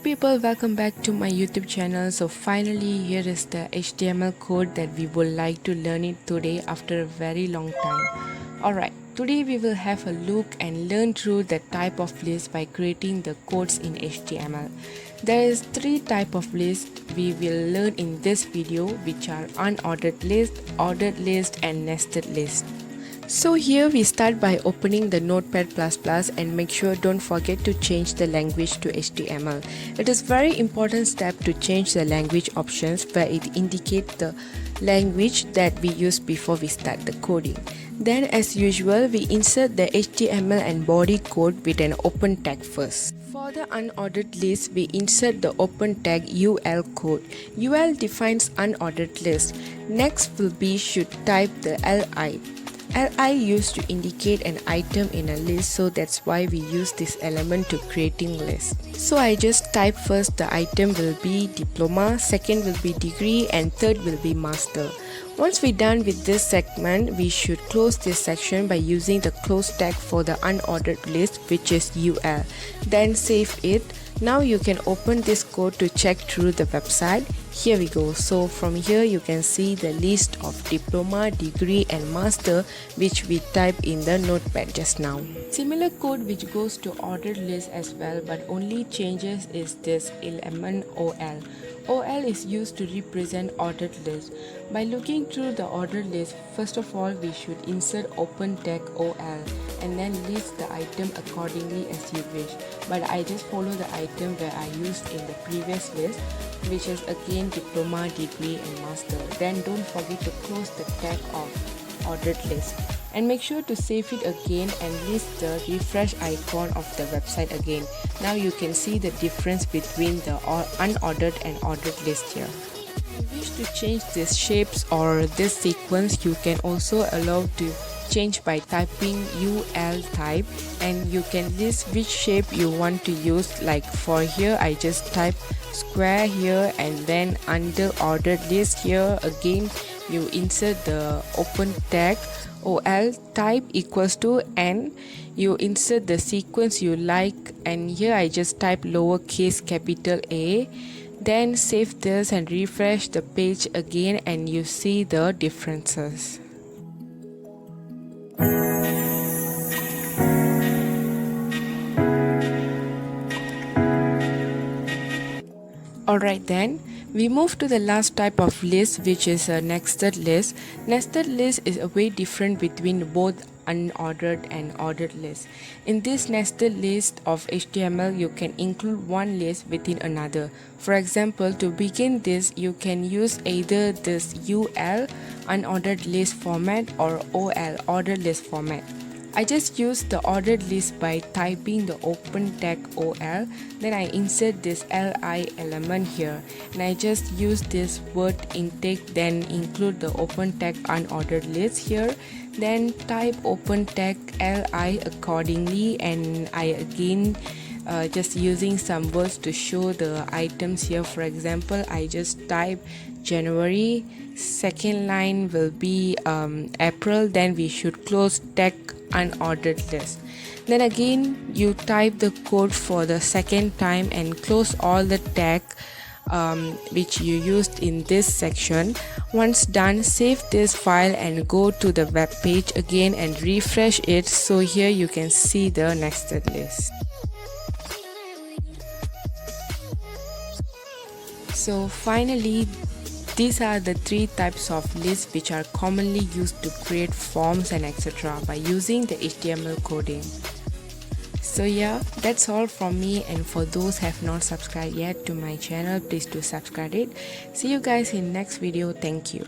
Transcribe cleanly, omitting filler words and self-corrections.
people, welcome back to my YouTube channel. So finally here is the HTML code that we would like to learn it today after a very long time. Alright, today we will have a look and learn through the type of list by creating the codes in HTML. There is 3 type of list we will learn in this video, which are unordered list, ordered list and nested list. So here we start by opening the Notepad++ and make sure don't forget to change the language to HTML. It is very important step to change the language options where it indicates the language that we used before we start the coding. Then as usual, we insert the HTML and body code with an open tag first. For the unordered list, we insert the open tag UL code. UL defines unordered list. Next will be should type the LI. Li used to indicate an item in a list, so that's why we use this element to creating list. So I just type first the item will be diploma, second will be degree and third will be master. Once we're done with this segment, we should close this section by using the close tag for the unordered list, which is UL. Then save it. Now you can open this code to check through the website. Here we go. So from here you can see the list of diploma, degree and master which we typed in the notepad just now. Similar code which goes to ordered list as well, but only changes is this element OL. OL is used to represent ordered list. By looking through the ordered list, first of all we should insert open tag OL and then list the item accordingly as you wish. But I just follow the item where I used in the previous list, which is again diploma, degree and master. Then don't forget to close the tag of ordered list and make sure to save it again and list the refresh icon of the website again. Now you can see the difference between the unordered and ordered list here. If you wish to change these shapes or this sequence, you can also allow to change by typing UL type and you can list which shape you want to use. Like for here I just type square here and then under ordered list here again you insert the open tag OL type equals to and you insert the sequence you like, and here I just type lowercase capital A. Then save this and refresh the page again and you see the differences. Alright then, we move to the last type of list, which is a nested list. Nested list is a way different between both unordered and ordered list. In this nested list of HTML, you can include one list within another. For example, to begin this, you can use either this UL unordered list format or OL ordered list format. I just use the ordered list by typing the open tag OL, then I insert this LI element here and I just use this word intake, then include the open tag unordered list here, then type open tag LI accordingly and I again just using some words to show the items here. For example, I just type January, second line will be April, then we should close tag unordered list. Then again you type the code for the second time and close all the tag which you used in this section. Once done, save this file and go to the web page again and refresh it. So here you can see the nested list. So finally, these are the 3 types of lists which are commonly used to create forms and etc. by using the HTML coding. So yeah, that's all from me, and for those have not subscribed yet to my channel, please do subscribe it. See you guys in next video. Thank you.